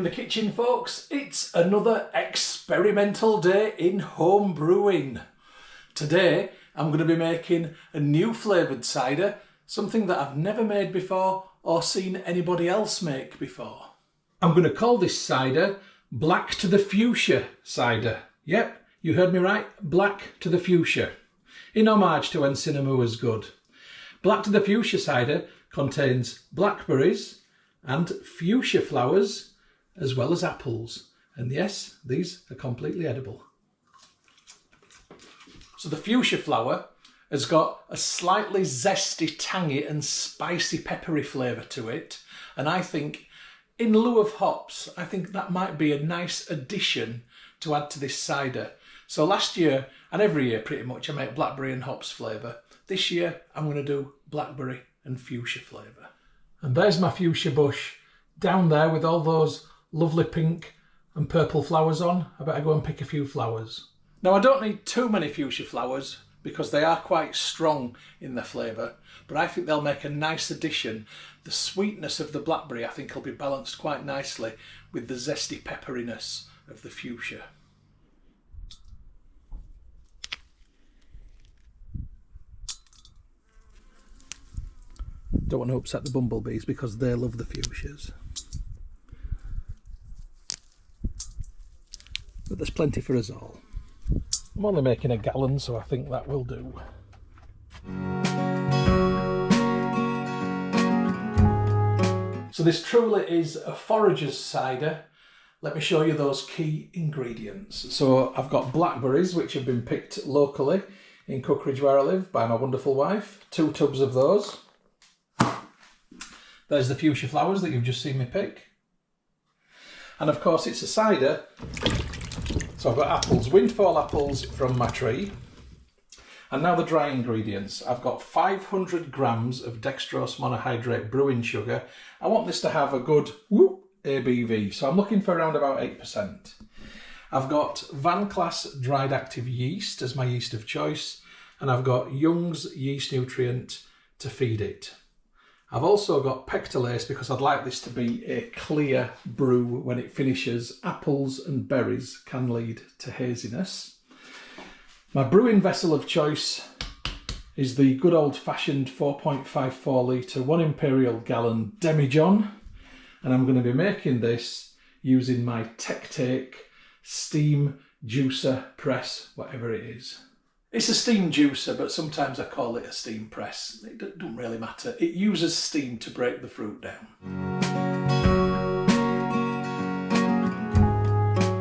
the kitchen, folks. It's another experimental day in home brewing. Today I'm going to be making a new flavoured cider, something that I've never made before or seen anybody else make before. I'm going to call this cider Black to the Fuchsia Cider. Yep, you heard me right, Black to the Fuchsia, in homage to When Cinema Was Good. Black to the Fuchsia cider contains blackberries and fuchsia flowers, as well as apples. And yes, these are completely edible. So the fuchsia flower has got a slightly zesty, tangy and spicy peppery flavour to it. And I think in lieu of hops, I think that might be a nice addition to add to this cider. So last year, and every year pretty much, I make blackberry and hops flavour. This year, I'm going to do blackberry and fuchsia flavour. And there's my fuchsia bush down there with all those lovely pink and purple flowers on. I better go and pick a few flowers. Now, I don't need too many fuchsia flowers because they are quite strong in their flavour, but I think they'll make a nice addition. The sweetness of the blackberry I think will be balanced quite nicely with the zesty pepperiness of the fuchsia. Don't want to upset the bumblebees because they love the fuchsias. But there's plenty for us all. I'm only making a gallon, so I think that will do. So this truly is a forager's cider. Let me show you those key ingredients. So I've got blackberries, which have been picked locally in Cookridge where I live by my wonderful wife. 2 tubs of those. There's the fuchsia flowers that you've just seen me pick. And of course it's a cider. So I've got apples, windfall apples from my tree. And now the dry ingredients. I've got 500 grams of dextrose monohydrate brewing sugar. I want this to have a good ABV, so I'm looking for around about 8%. I've got Van Class dried active yeast as my yeast of choice, and I've got Young's yeast nutrient to feed it. I've also got pectolase because I'd like this to be a clear brew when it finishes. Apples and berries can lead to haziness. My brewing vessel of choice is the good old-fashioned 4.54 litre 1 imperial gallon demijohn, and I'm going to be making this using my Tech steam juicer press, whatever it is. It's a steam juicer, but sometimes I call it a steam press. It doesn't really matter. It uses steam to break the fruit down.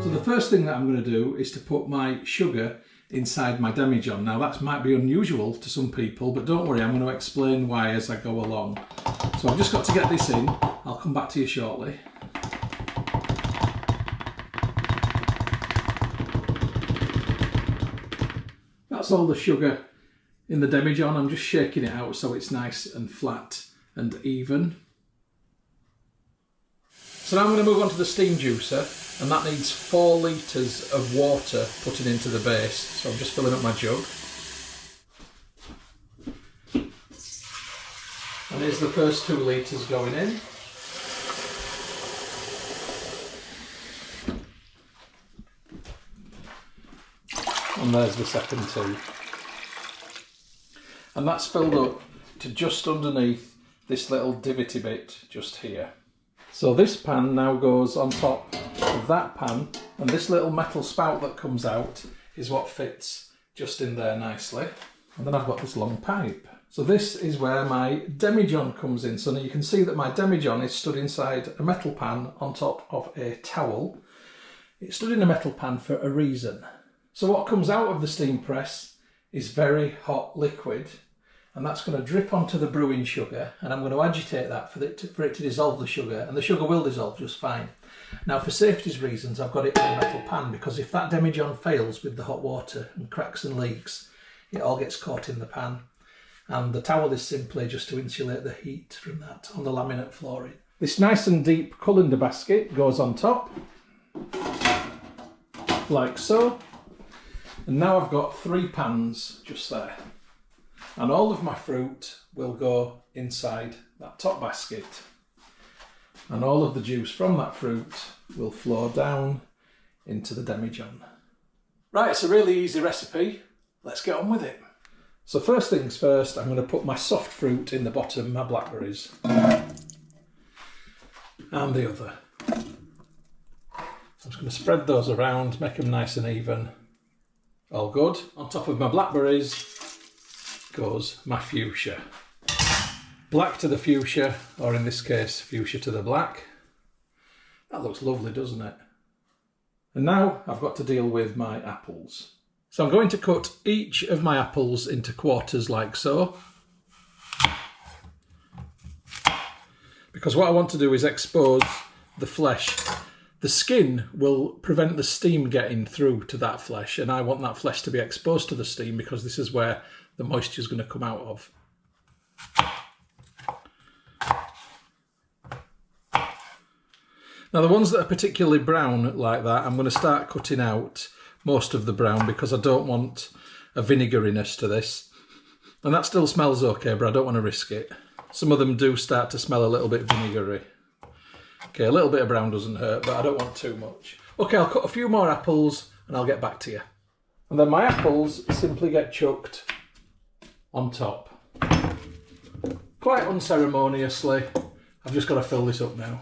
So the first thing that I'm going to do is to put my sugar inside my demijohn. Now that might be unusual to some people, but don't worry, I'm going to explain why as I go along. So I've just got to get this in. I'll come back to you shortly. That's all the sugar in the demijohn. I'm just shaking it out so it's nice and flat and even. So now I'm going to move on to the steam juicer, and that needs 4 litres of water putting into the base. So I'm just filling up my jug. And here's the first 2 litres going in. And there's the second 2. And that's filled up to just underneath this little divotty bit just here. So this pan now goes on top of that pan, and this little metal spout that comes out is what fits just in there nicely. And then I've got this long pipe. So this is where my demijohn comes in. So now you can see that my demijohn is stood inside a metal pan on top of a towel. It's stood in a metal pan for a reason. So what comes out of the steam press is very hot liquid, and that's going to drip onto the brewing sugar, and I'm going to agitate that for it to dissolve the sugar, and the sugar will dissolve just fine. Now for safety's reasons I've got it in a metal pan, because if that demijohn fails with the hot water and cracks and leaks, it all gets caught in the pan, and the towel is simply just to insulate the heat from that on the laminate flooring. This nice and deep colander basket goes on top, like so. And now I've got 3 pans just there, and all of my fruit will go inside that top basket. And all of the juice from that fruit will flow down into the demijohn. Right, it's a really easy recipe. Let's get on with it. So first things first, I'm going to put my soft fruit in the bottom, my blackberries. And the other. So I'm just going to spread those around, make them nice and even. All good. On top of my blackberries goes my fuchsia. Black to the fuchsia, or in this case, fuchsia to the black. That looks lovely, doesn't it? And now I've got to deal with my apples. So I'm going to cut each of my apples into quarters like so. Because what I want to do is expose the flesh. The skin will prevent the steam getting through to that flesh, and I want that flesh to be exposed to the steam because this is where the moisture is going to come out of. Now the ones that are particularly brown like that, I'm going to start cutting out most of the brown because I don't want a vinegariness to this. And that still smells okay, but I don't want to risk it. Some of them do start to smell a little bit vinegary. Okay, a little bit of brown doesn't hurt, but I don't want too much. Okay, I'll cut a few more apples and I'll get back to you. And then my apples simply get chucked on top. Quite unceremoniously. I've just got to fill this up now.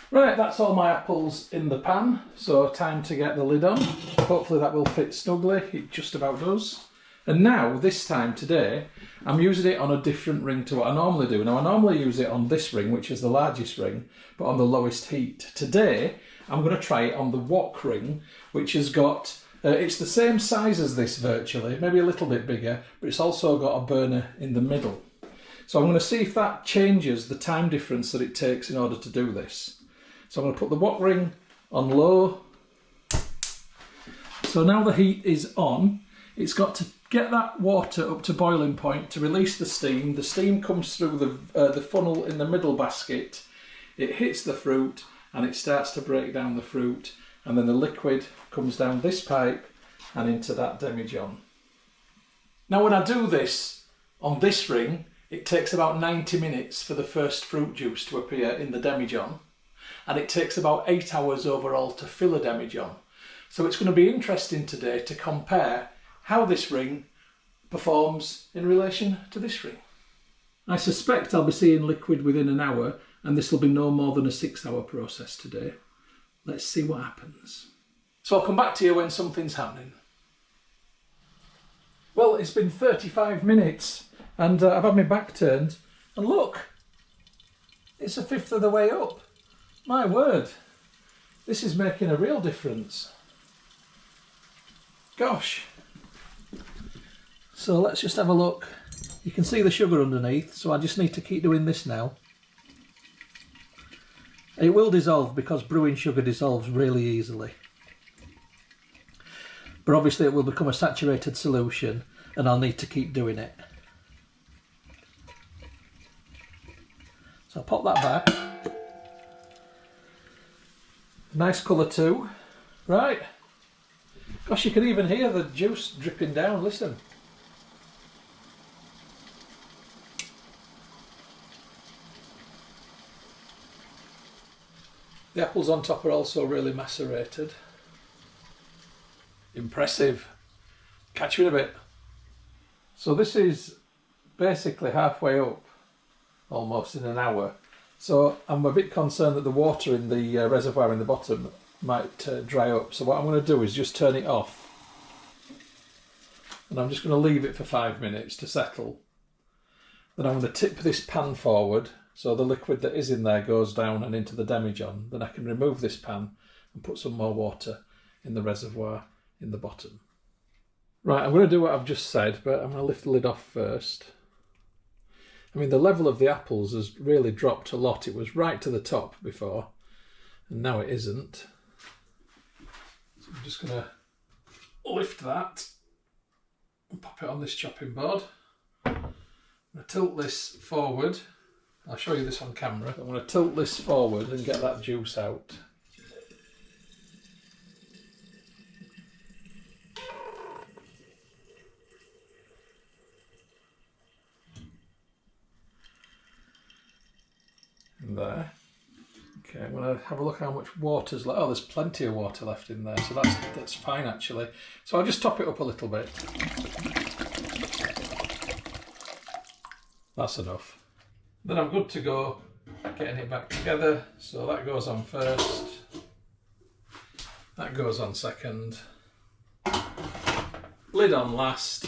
Right, that's all my apples in the pan, so time to get the lid on. Hopefully that will fit snugly, it just about does. And now, this time today, I'm using it on a different ring to what I normally do. Now I normally use it on this ring, which is the largest ring, but on the lowest heat. Today, I'm going to try it on the wok ring, which has got, it's the same size as this virtually, maybe a little bit bigger, but it's also got a burner in the middle. So I'm going to see if that changes the time difference that it takes in order to do this. So I'm going to put the wok ring on low. So now the heat is on, it's got to get that water up to boiling point to release the steam. The steam comes through the funnel in the middle basket. It hits the fruit and it starts to break down the fruit. And then the liquid comes down this pipe and into that demijohn. Now when I do this on this ring, it takes about 90 minutes for the first fruit juice to appear in the demijohn. And it takes about 8 hours overall to fill a demijohn. So it's going to be interesting today to compare how this ring performs in relation to this ring. I suspect I'll be seeing liquid within an hour, and this will be no more than a 6-hour process today. Let's see what happens. So I'll come back to you when something's happening. Well, it's been 35 minutes and I've had my back turned, and look, it's a fifth of the way up. My word, this is making a real difference. Gosh. So let's just have a look. You can see the sugar underneath, so I just need to keep doing this now. It will dissolve because brewing sugar dissolves really easily. But obviously it will become a saturated solution and I'll need to keep doing it. So I'll pop that back. Nice colour too. Right. Gosh, you can even hear the juice dripping down, listen. The apples on top are also really macerated. Impressive. Catch you in a bit. So this is basically halfway up, almost in an hour. So I'm a bit concerned that the water in the reservoir in the bottom might dry up. So what I'm going to do is just turn it off. And I'm just going to leave it for 5 minutes to settle. Then I'm going to tip this pan forward so the liquid that is in there goes down and into the demijohn. Then I can remove this pan and put some more water in the reservoir in the bottom. Right, I'm going to do what I've just said, but I'm going to lift the lid off first. I mean, the level of the apples has really dropped a lot. It was right to the top before, and now it isn't. So I'm just going to lift that and pop it on this chopping board. I'm going to tilt this forward. I'll show you this on camera. I'm going to tilt this forward and get that juice out. There. I'm going to have a look how much water's left. Oh, there's plenty of water left in there, so that's fine actually. So I'll just top it up a little bit. That's enough. Then I'm good to go getting it back together. So that goes on first. That goes on second. Lid on last.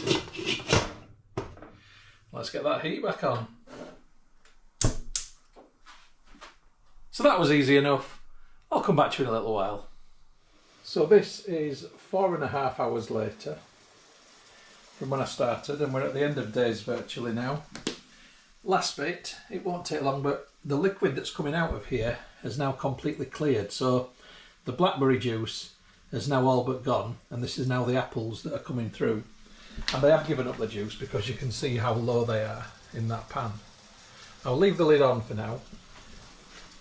Let's get that heat back on. So that was easy enough. I'll come back to you in a little while. So this is 4.5 hours later from when I started, and we're at the end of days virtually now. Last bit, it won't take long, but the liquid that's coming out of here has now completely cleared. So the blackberry juice has now all but gone, and this is now the apples that are coming through. And they have given up the juice because you can see how low they are in that pan. I'll leave the lid on for now,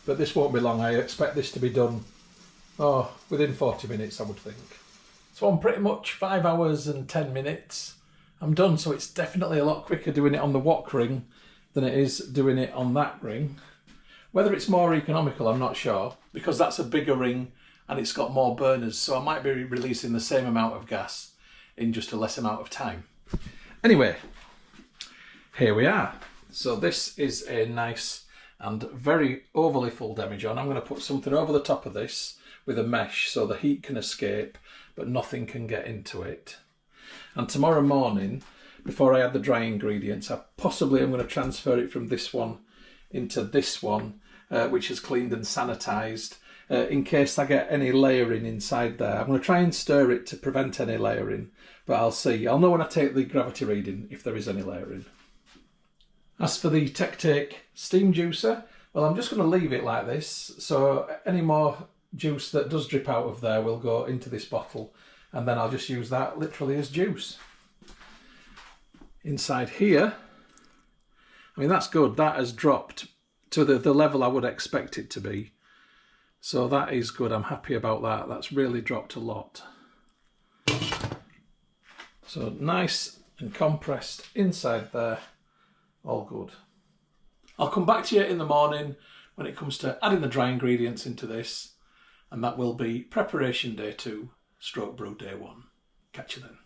but this won't be long. I expect this to be done within 40 minutes, I would think. So I'm pretty much 5 hours and 10 minutes. I'm done, so it's definitely a lot quicker doing it on the wok ring than it is doing it on that ring. Whether it's more economical, I'm not sure, because that's a bigger ring and it's got more burners, so I might be releasing the same amount of gas in just a less amount of time. Anyway, here we are. So this is a nice and very overly full demijohn. I'm going to put something over the top of this with a mesh so the heat can escape but nothing can get into it. And tomorrow morning, before I add the dry ingredients, I'm going to transfer it from this one into this one, which is cleaned and sanitized, in case I get any layering inside there. I'm going to try and stir it to prevent any layering, but I'll see. I'll know when I take the gravity reading if there is any layering. As for the Take steam juicer, well, I'm just going to leave it like this, so any more juice that does drip out of there will go into this bottle, and then I'll just use that literally as juice. Inside here, I mean, that's good. That has dropped to the level I would expect it to be. So that is good. I'm happy about that. That's really dropped a lot. So nice and compressed inside there. All good. I'll come back to you in the morning when it comes to adding the dry ingredients into this, and that will be preparation day 2 / brew day 1. Catch you then.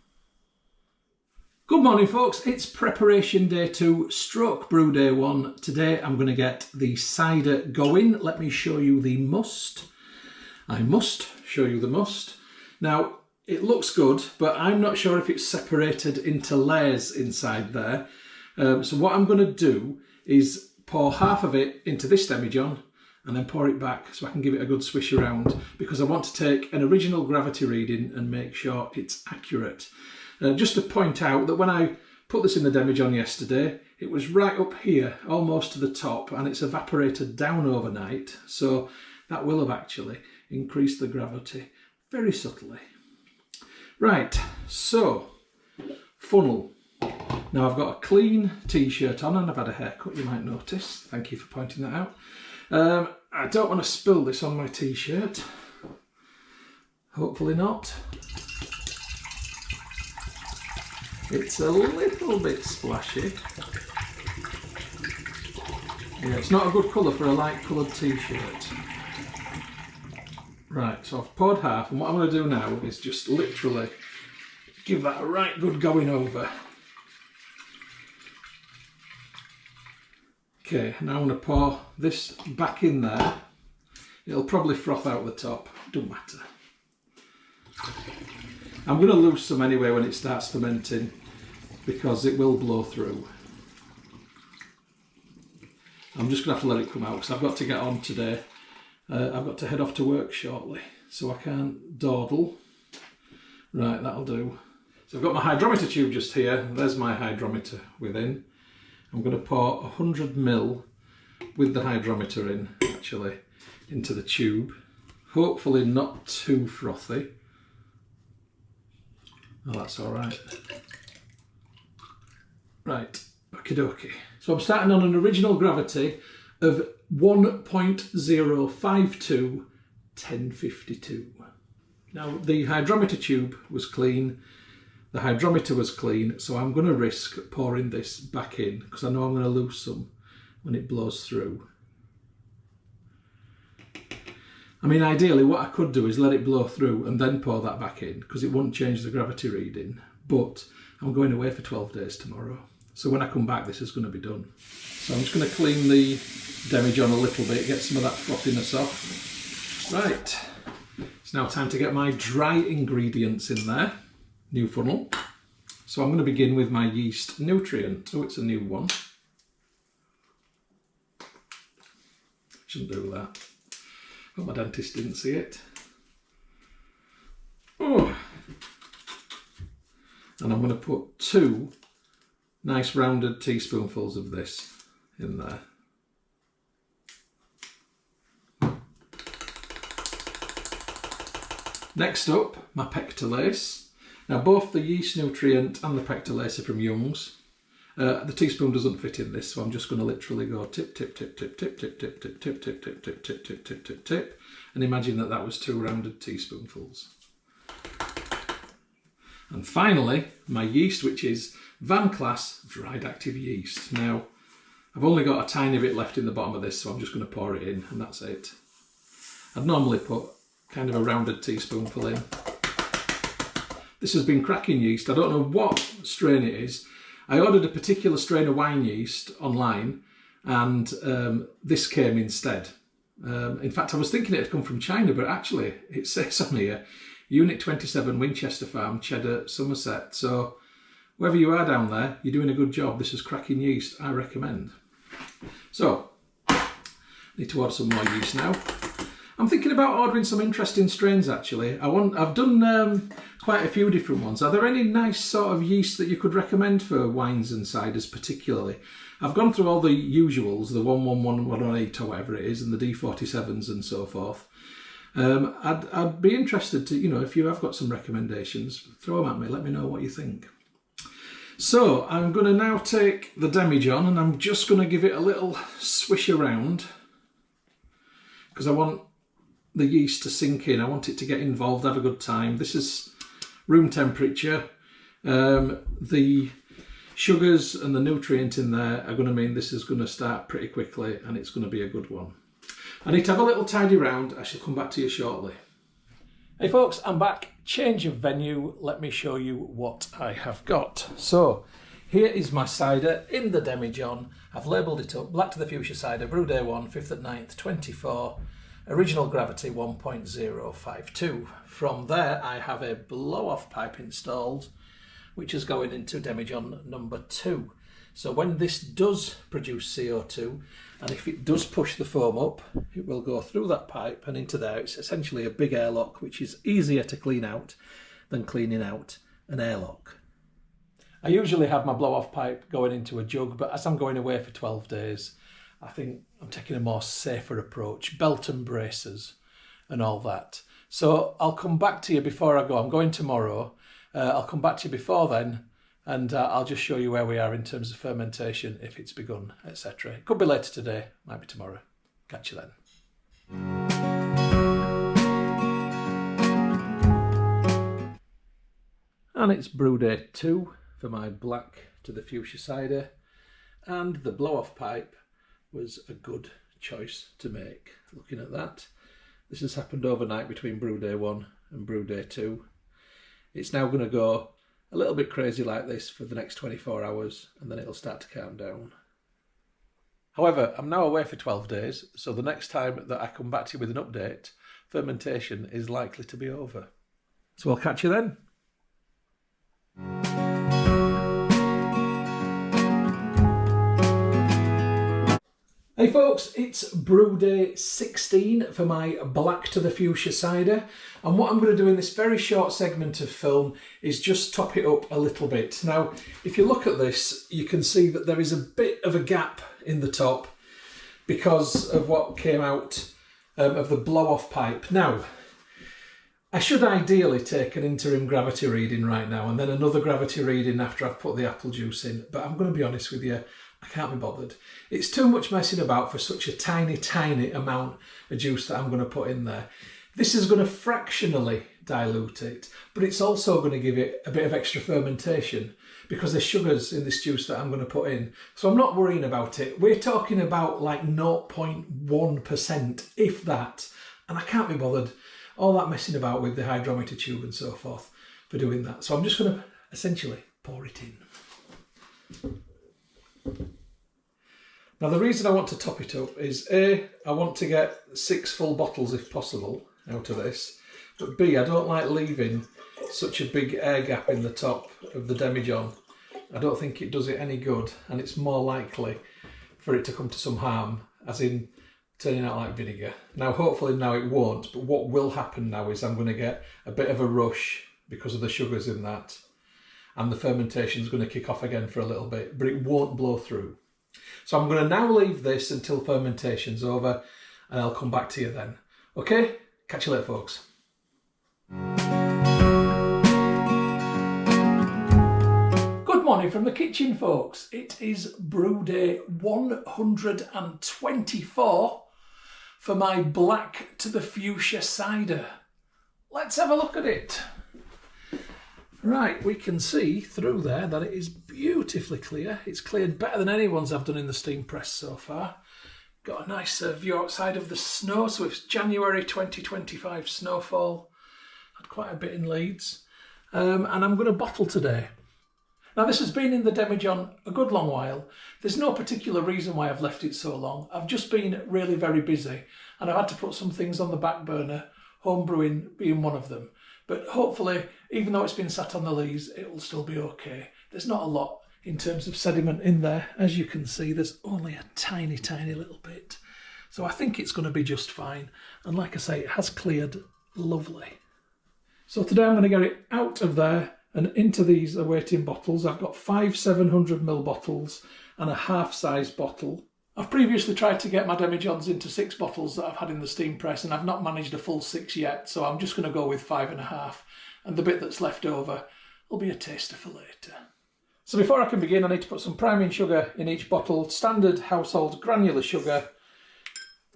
Good morning, folks. It's preparation day 2 / brew day 1. Today I'm going to get the cider going. Let me show you the must. I must show you the must. Now, it looks good, but I'm not sure if it's separated into layers inside there. So what I'm going to do is pour half of it into this demijohn and then pour it back so I can give it a good swish around, because I want to take an original gravity reading and make sure it's accurate. Just to point out that when I put this in the demijohn yesterday, it was right up here, almost to the top, and it's evaporated down overnight, so that will have actually increased the gravity very subtly. Right, so funnel. Now I've got a clean t-shirt on and I've had a haircut, you might notice. Thank you for pointing that out. I don't want to spill this on my t-shirt. Hopefully not. It's a little bit splashy. Yeah, it's not a good colour for a light coloured t-shirt. Right, so I've poured half, and what I'm going to do now is just literally give that a right good going over. Okay, now I'm going to pour this back in there. It'll probably froth out the top, don't matter. I'm going to lose some anyway when it starts fermenting, because it will blow through. I'm just going to have to let it come out because I've got to get on today. I've got to head off to work shortly, so I can't dawdle. Right, that'll do. So I've got my hydrometer tube just here. There's my hydrometer within. I'm going to pour 100 ml with the hydrometer in, actually, into the tube. Hopefully not too frothy. Oh, that's all right. Right, okie dokie. So I'm starting on an original gravity of 1.052 1052. Now the hydrometer tube was clean, the hydrometer was clean, so I'm going to risk pouring this back in because I know I'm going to lose some when it blows through. I mean, ideally what I could do is let it blow through and then pour that back in, because it won't change the gravity reading. But I'm going away for 12 days tomorrow. So when I come back, this is going to be done. So I'm just going to clean the demijohn a little bit, get some of that frothiness off. Right, it's now time to get my dry ingredients in there. New funnel. So I'm going to begin with my yeast nutrient. Oh, it's a new one. Shouldn't do that. Hope my dentist didn't see it. Oh. And I'm going to put 2 nice rounded teaspoonfuls of this in there. Next up, my pectolase. Now both the yeast nutrient and the pectolase are from Young's. The teaspoon doesn't fit in this, so I'm just going to literally go tip, tip, tip, tip, tip, tip, tip, tip, tip, tip, tip, tip, tip, tip, tip, tip, tip, and imagine that that was 2 rounded teaspoonfuls. And finally, my yeast, which is Van Class dried active yeast. Now, I've only got a tiny bit left in the bottom of this, so I'm just going to pour it in, and that's it. I'd normally put kind of a rounded teaspoonful in. This has been cracking yeast. I don't know what strain it is. I ordered a particular strain of wine yeast online, and this came instead. In fact, I was thinking it had come from China, but actually it says on here, Unit 27, Winchester Farm, Cheddar, Somerset. So wherever you are down there, you're doing a good job. This is cracking yeast, I recommend. So, I need to order some more yeast now. I'm thinking about ordering some interesting strains actually. I've done quite a few different ones. Are there any nice sort of yeast that you could recommend for wines and ciders particularly? I've gone through all the usuals, the 111, 118 or whatever it is, and the D47s and so forth. I'd be interested to, you know, if you have got some recommendations, throw them at me, let me know what you think. So I'm going to now take the demijohn and I'm just going to give it a little swish around because I want the yeast to sink in. I want it to get involved, have a good time. This is room temperature. The sugars and the nutrient in there are going to mean this is going to start pretty quickly and it's going to be a good one. I need to have a little tidy round. I shall come back to you shortly. Hey folks, I'm back. Change of venue. Let me show you what I have got. So here is my cider in the demijohn. I've labelled it up. Black to the Fuchsia Cider, Brew Day 1, 5th at 9th, 24. Original gravity 1.052. From there I have a blow-off pipe installed, which is going into demijohn number 2. So when this does produce CO2, and if it does push the foam up, it will go through that pipe and into there. It's essentially a big airlock, which is easier to clean out than cleaning out an airlock. I usually have my blow-off pipe going into a jug, but as I'm going away for 12 days, I think I'm taking a more safer approach, belt and braces and all that. So I'll come back to you before I go. I'm going tomorrow. I'll come back to you before then, and I'll just show you where we are in terms of fermentation, if it's begun, etc. It could be later today, might be tomorrow. Catch you then. And it's brew day 2 for my black to the Fuchsia Cider, and the blow-off pipe was a good choice to make. Looking at that, this has happened overnight between brew day 1 and brew day 2. It's now going to go a little bit crazy like this for the next 24 hours and then it'll start to calm down. However, I'm now away for 12 days, so the next time that I come back to you with an update, fermentation is likely to be over. So I'll catch you then. Hey folks, it's brew day 16 for my black to the Fuchsia Cider, and what I'm going to do in this very short segment of film is just top it up a little bit. Now, if you look at this, you can see that there is a bit of a gap in the top because of what came out of the blow-off pipe. Now, I should ideally take an interim gravity reading right now and then another gravity reading after I've put the apple juice in, but I'm going to be honest with you, I can't be bothered. It's too much messing about for such a tiny, tiny amount of juice that I'm going to put in there. This is going to fractionally dilute it, but it's also going to give it a bit of extra fermentation because there's sugars in this juice that I'm going to put in. So I'm not worrying about it. We're talking about like 0.1%, if that, And I can't be bothered all that messing about with the hydrometer tube and so forth for doing that. So I'm just going to essentially pour it in. Now the reason I want to top it up is A, I want to get 6 full bottles if possible out of this, but B, I don't like leaving such a big air gap in the top of the demijohn. I don't think it does it any good, and it's more likely for it to come to some harm, as in turning out like vinegar. Now hopefully now it won't, but what will happen now is I'm going to get a bit of a rush because of the sugars in that, and the fermentation is going to kick off again for a little bit, but it won't blow through. So I'm going to now leave this until fermentation's over, and I'll come back to you then. Okay, catch you later folks. Good morning from the kitchen folks. It is brew day 124 for my black to the fuchsia cider. Let's have a look at it. Right, we can see through there that it is beautifully clear. It's cleared better than any ones I've done in the steam press so far. Got a nice view outside of the snow, so it's January 2025 snowfall. Had quite a bit in Leeds. And I'm going to bottle today. Now this has been in the demijohn a good long while. There's no particular reason why I've left it so long. I've just been really very busy and I've had to put some things on the back burner, home brewing being one of them. But hopefully, even though it's been sat on the lees, it will still be okay. There's not a lot in terms of sediment in there. As you can see, there's only a tiny, tiny little bit. So I think it's going to be just fine. And like I say, it has cleared lovely. So today I'm going to get it out of there and into these awaiting bottles. I've got 5 700ml bottles and a half-size bottle. I've previously tried to get my demijohns into 6 bottles that I've had in the steam press, and I've not managed a full 6 yet, so I'm just going to go with 5.5, and the bit that's left over will be a taster for later. So before I can begin, I need to put some priming sugar in each bottle. Standard household granular sugar,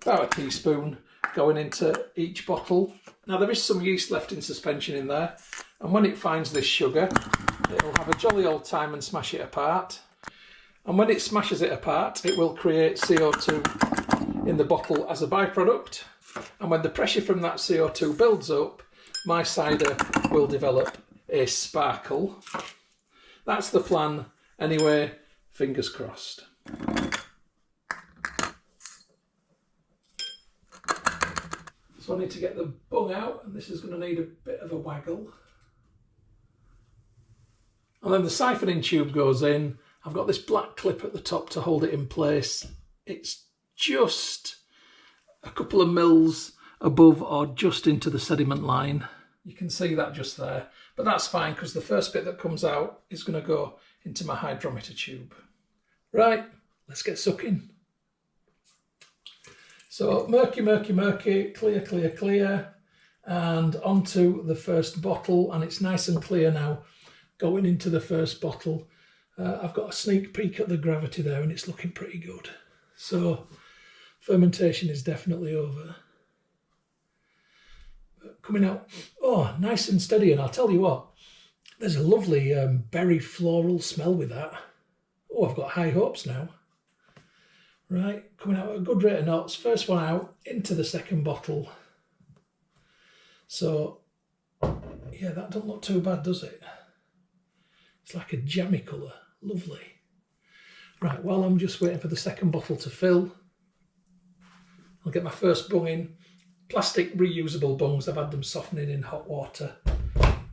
about a teaspoon going into each bottle. Now there is some yeast left in suspension in there, and when it finds this sugar, it'll have a jolly old time and smash it apart. And when it smashes it apart, it will create CO2 in the bottle as a byproduct. And when the pressure from that CO2 builds up, my cider will develop a sparkle. That's the plan anyway, fingers crossed. So I need to get the bung out, and this is going to need a bit of a waggle. And then the siphoning tube goes in. I've got this black clip at the top to hold it in place. It's just a couple of mils above or just into the sediment line. You can see that just there, but that's fine because the first bit that comes out is going to go into my hydrometer tube. Right, let's get sucking. So murky, murky, murky, clear, clear, clear, and onto the first bottle, and it's nice and clear now going into the first bottle. I've got a sneak peek at the gravity there and it's looking pretty good. So fermentation is definitely over. Coming out, oh, nice and steady. And I'll tell you what, there's a lovely berry floral smell with that. Oh, I've got high hopes now. Right, coming out at a good rate of knots. First one out into the second bottle. So, yeah, that doesn't look too bad, does it? It's like a jammy colour. Lovely. Right, while I'm just waiting for the second bottle to fill, I'll get my first bung in. Plastic reusable bungs, I've had them softening in hot water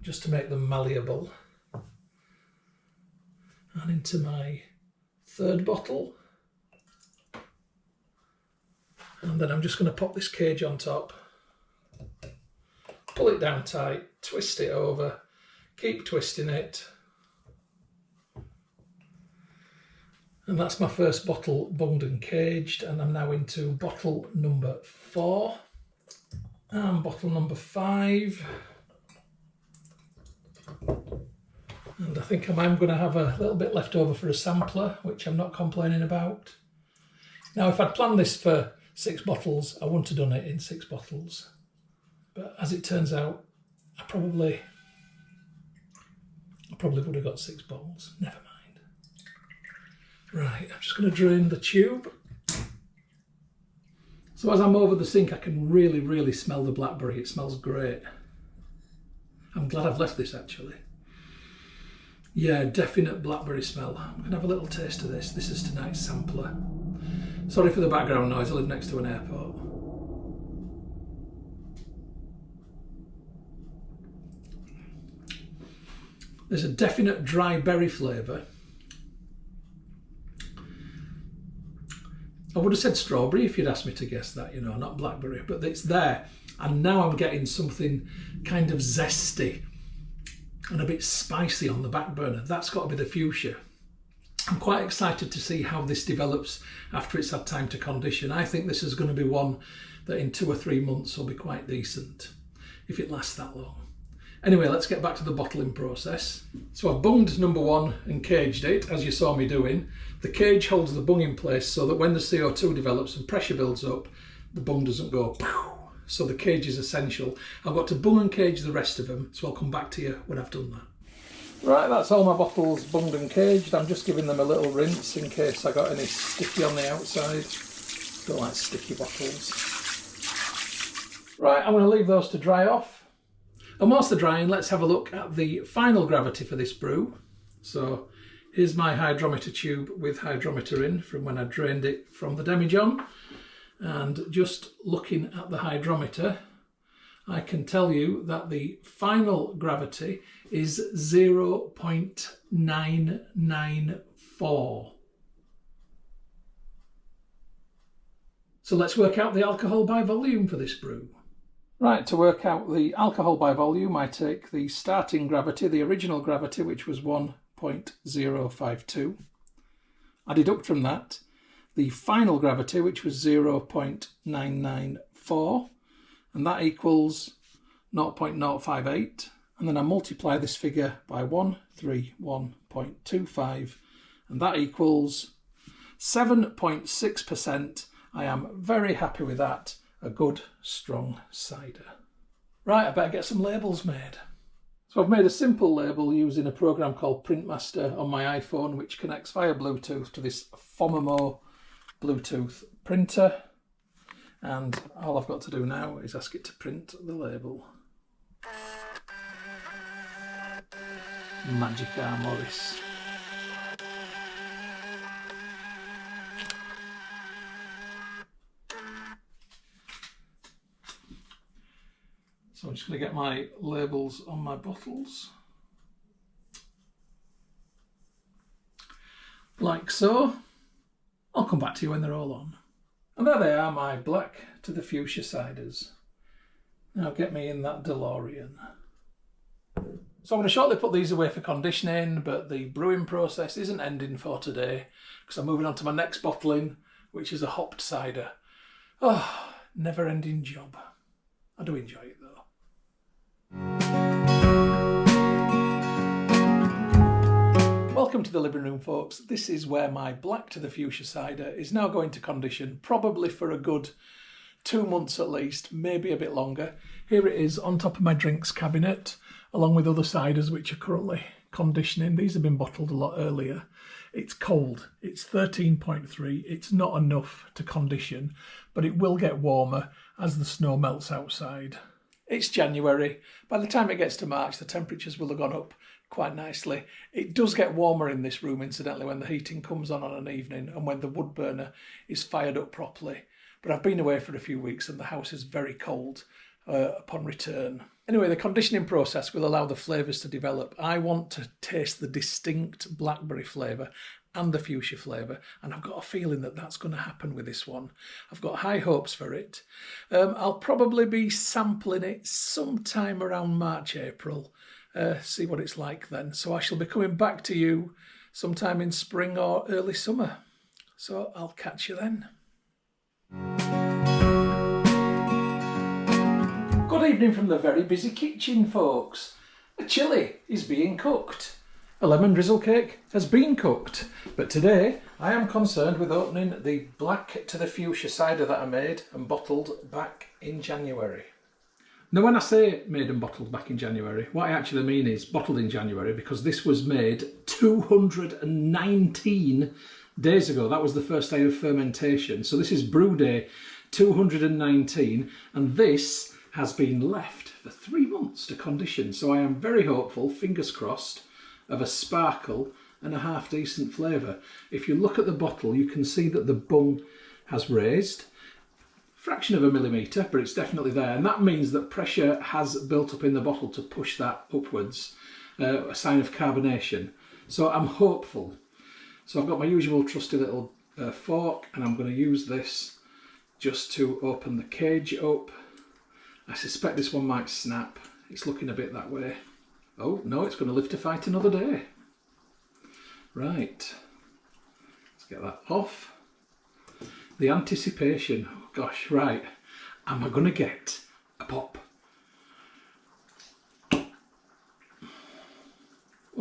just to make them malleable. And into my third bottle. And then I'm just going to pop this cage on top, pull it down tight, twist it over, keep twisting it. And that's my first bottle bunged and caged, and I'm now into bottle number 4 and bottle number 5. And I think I'm going to have a little bit left over for a sampler, which I'm not complaining about. Now, if I'd planned this for 6 bottles, I wouldn't have done it in 6 bottles. But as it turns out, I probably would have got 6 bottles. Never mind. Right, I'm just going to drain the tube. So as I'm over the sink, I can really smell the blackberry. It smells great. I'm glad I've left this actually. Yeah, definite blackberry smell. I'm gonna have a little taste of this. This is tonight's sampler. Sorry for the background noise, I live next to an airport. There's a definite dry berry flavour. I would have said strawberry if you'd asked me to guess that, you know, not blackberry, but it's there. And now I'm getting something kind of zesty and a bit spicy on the back burner. That's got to be the fuchsia. I'm quite excited to see how this develops after it's had time to condition. I think this is going to be one that in 2 or 3 months will be quite decent, if it lasts that long. Anyway, let's get back to the bottling process. So I've bunged number 1 and caged it, as you saw me doing. The cage holds the bung in place so that when the CO2 develops and pressure builds up, the bung doesn't go pow. So the cage is essential. I've got to bung and cage the rest of them, so I'll come back to you when I've done that. Right, that's all my bottles bunged and caged. I'm just giving them a little rinse in case I got any sticky on the outside. Don't like sticky bottles. Right, I'm going to leave those to dry off. And whilst they're drying, let's have a look at the final gravity for this brew. So here's my hydrometer tube with hydrometer in from when I drained it from the demijohn. And just looking at the hydrometer, I can tell you that the final gravity is 0.994. So let's work out the alcohol by volume for this brew. Right, to work out the alcohol by volume, I take the starting gravity, the original gravity, which was 1.052. I deduct from that the final gravity, which was 0.994, and that equals 0.058. And then I multiply this figure by 131.25, and that equals 7.6%. I am very happy with that. A good, strong cider. Right, I better get some labels made. So I've made a simple label using a program called Printmaster on my iPhone, which connects via Bluetooth to this Fomamo Bluetooth printer. And all I've got to do now is ask it to print the label. Magic Morris. So I'm just going to get my labels on my bottles. Like so. I'll come back to you when they're all on. And there they are, my black to the fuchsia ciders. Now get me in that DeLorean. So I'm going to shortly put these away for conditioning, but the brewing process isn't ending for today because I'm moving on to my next bottling, which is a hopped cider. Oh, never-ending job. I do enjoy it though. Welcome to the living room, folks. This is where my black to the fuchsia cider is now going to condition, probably for a good 2 months at least, maybe a bit longer. Here it is on top of my drinks cabinet, along with other ciders which are currently conditioning. These have been bottled a lot earlier. It's cold, it's 13.3, it's not enough to condition, but it will get warmer as the snow melts outside. It's January. By the time it gets to March, the temperatures will have gone up quite nicely. It does get warmer in this room, incidentally, when the heating comes on an evening and when the wood burner is fired up properly. But I've been away for a few weeks and the house is very cold upon return. Anyway, the conditioning process will allow the flavours to develop. I want to taste the distinct blackberry flavour and the fuchsia flavour, and I've got a feeling that that's going to happen with this one. I've got high hopes for it. I'll probably be sampling it sometime around March, April. See what it's like then. So I shall be coming back to you sometime in spring or early summer. So I'll catch you then. Good evening from the very busy kitchen, folks. A chilli is being cooked. A lemon drizzle cake has been cooked. But today I am concerned with opening the black to the fuchsia cider that I made and bottled back in January. Now, when I say made and bottled back in January, what I actually mean is bottled in January, because this was made 219 days ago. That was the first day of fermentation. So this is brew day 219, and this has been left for 3 months to condition. So I am very hopeful, fingers crossed, of a sparkle and a half decent flavour. If you look at the bottle, you can see that the bung has raised. Fraction of a millimetre, but it's definitely there, and that means that pressure has built up in the bottle to push that upwards, a sign of carbonation. So I'm hopeful. So I've got my usual trusty little fork, and I'm going to use this just to open the cage up. I suspect this one might snap. It's looking a bit that way. Oh no, it's going to live to fight another day. Right, let's get that off. The anticipation, oh gosh, right. Am I going to get a pop? Well,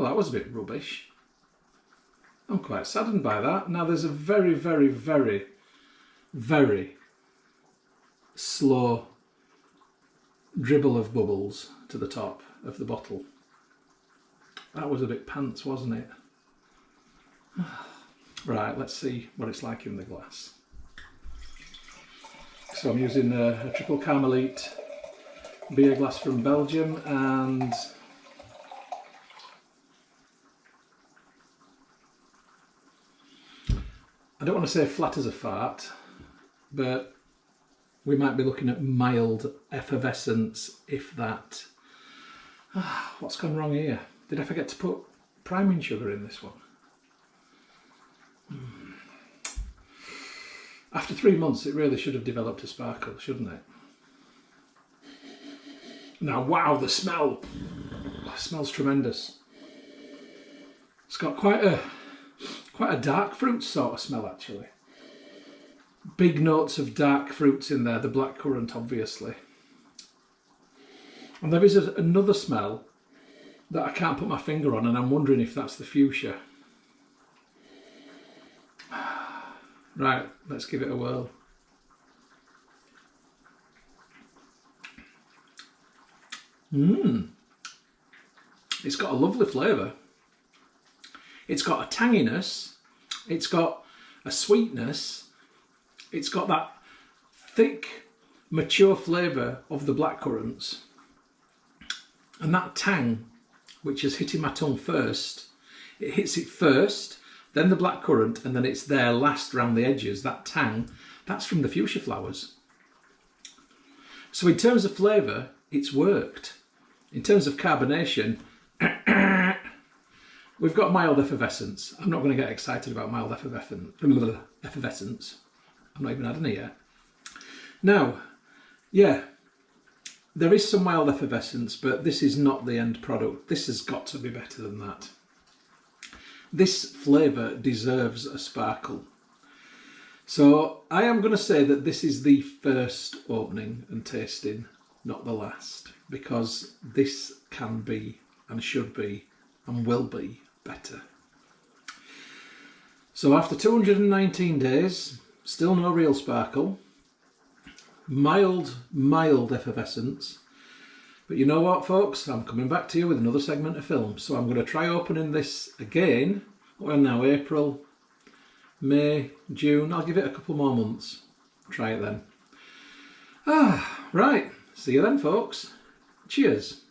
that was a bit rubbish. I'm quite saddened by that. Now there's a very, very, very, very slow dribble of bubbles to the top of the bottle. That was a bit pants, wasn't it? Right, let's see what it's like in the glass. So I'm using a triple Carmelite beer glass from Belgium, and I don't want to say flat as a fart, but we might be looking at mild effervescence, if that. What's gone wrong here? Did I forget to put priming sugar in this one? After 3 months, it really should have developed a sparkle, shouldn't it? Now, wow, the smell! It smells tremendous. It's got quite a dark fruit sort of smell, actually. Big notes of dark fruits in there, the blackcurrant, obviously. And there is another smell that I can't put my finger on, and I'm wondering if that's the fuchsia. Right, let's give it a whirl. It's got a lovely flavour. It's got a tanginess, it's got a sweetness, it's got that thick, mature flavour of the blackcurrants. And that tang, which is hitting my tongue first, it hits it first, then the blackcurrant, and then it's there last round the edges. That tang, that's from the fuchsia flowers. So in terms of flavour, it's worked. In terms of carbonation, we've got mild effervescence. I'm not going to get excited about mild effervescence. I've not even had any yet. Now, yeah, there is some mild effervescence, but this is not the end product. This has got to be better than that. This flavour deserves a sparkle. So I am going to say that this is the first opening and tasting, not the last, because this can be and should be and will be better. So after 219 days, still no real sparkle, mild effervescence. But you know what, folks? I'm coming back to you with another segment of film. So I'm going to try opening this again. We're now April, May, June. I'll give it a couple more months. Try it then. Right. See you then, folks. Cheers.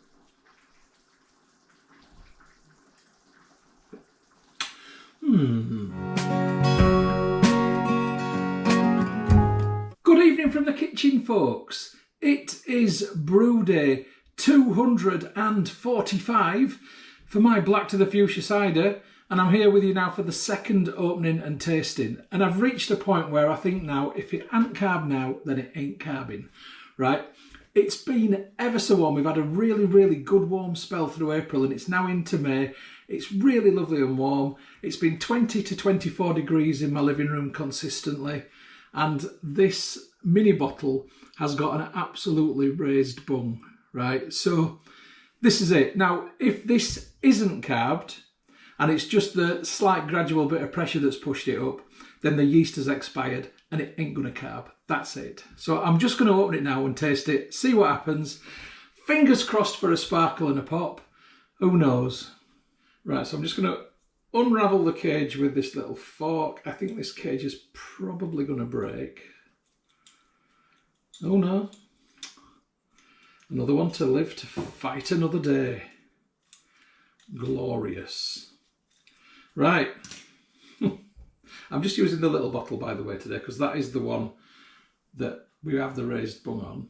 Good evening from the kitchen, folks. It is brew day 245 for my Black to the Fuchsia cider, and I'm here with you now for the second opening and tasting. And I've reached a point where I think now, if it ain't carb now, then it ain't carbing, right? It's been ever so warm. We've had a really, really good warm spell through April, and it's now into May. It's really lovely and warm. It's been 20 to 24 degrees in my living room consistently, and this mini bottle has got an absolutely raised bung, right? So this is it. Now, if this isn't carbed and it's just the slight gradual bit of pressure that's pushed it up, then the yeast has expired and it ain't gonna carb. That's it. So I'm just gonna open it now and taste it, see what happens. Fingers crossed for a sparkle and a pop. Who knows? Right, so I'm just gonna unravel the cage with this little fork. I think this cage is probably gonna break. Oh no. Another one to live to fight another day. Glorious. Right. I'm just using the little bottle, by the way, today, because that is the one that we have the raised bung on.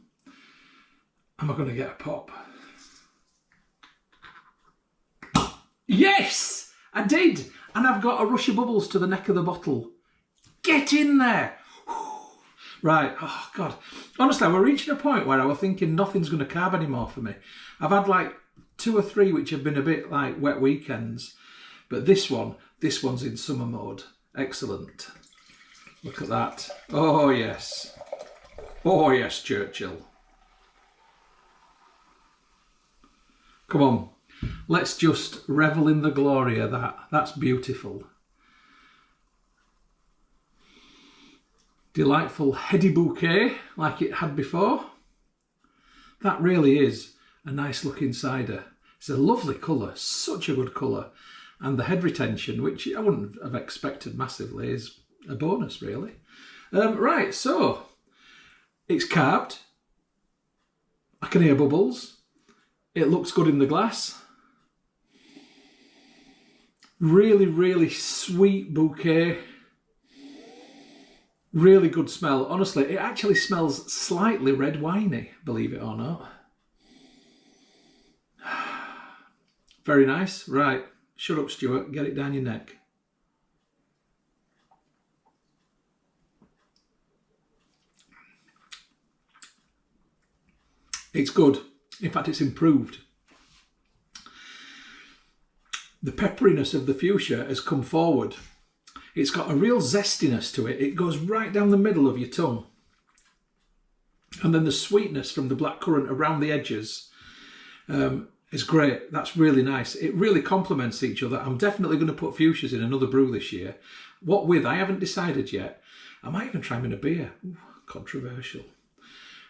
Am I going to get a pop? Yes, I did. And I've got a rush of bubbles to the neck of the bottle. Get in there. Right, oh God. Honestly, we're reaching a point where I was thinking nothing's going to carb anymore for me. I've had like 2 or 3 which have been a bit like wet weekends. But this one's in summer mode. Excellent. Look at that. Oh yes. Oh yes, Churchill. Come on. Let's just revel in the glory of that. That's beautiful. Delightful heady bouquet like it had before. That really is a nice looking cider. It's a lovely colour, such a good colour. And the head retention, which I wouldn't have expected massively, is a bonus really. Right, so it's carved. I can hear bubbles. It looks good in the glass. Really, really sweet bouquet. Really good smell. Honestly, it actually smells slightly red winey, believe it or not. Very nice. Right, shut up, Stuart. Get it down your neck. It's good. In fact, it's improved. The pepperiness of the fuchsia has come forward. It's got a real zestiness to it. It goes right down the middle of your tongue. And then the sweetness from the blackcurrant around the edges is great. That's really nice. It really complements each other. I'm definitely going to put fuchsias in another brew this year. What with? I haven't decided yet. I might even try them in a beer. Ooh, controversial.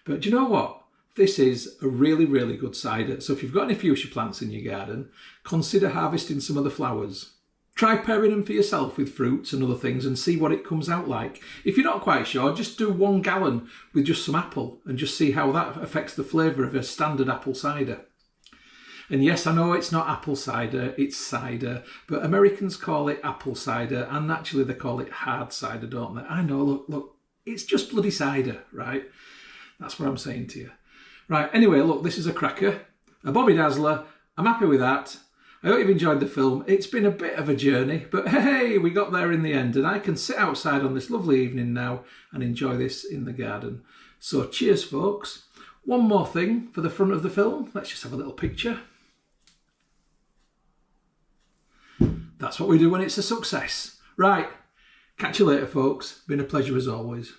But do you know what? This is a really, really good cider. So if you've got any fuchsia plants in your garden, consider harvesting some of the flowers. Try pairing them for yourself with fruits and other things and see what it comes out like. If you're not quite sure, just do 1 gallon with just some apple and just see how that affects the flavour of a standard apple cider. And yes, I know it's not apple cider, it's cider, but Americans call it apple cider and actually they call it hard cider, don't they? I know, look, it's just bloody cider, right? That's what I'm saying to you. Right, anyway, look, this is a cracker, a Bobby Dazzler. I'm happy with that. I hope you've enjoyed the film. It's been a bit of a journey, but hey, we got there in the end, and I can sit outside on this lovely evening now and enjoy this in the garden. So cheers, folks. One more thing for the front of the film. Let's just have a little picture. That's what we do when it's a success. Right, catch you later, folks. Been a pleasure as always.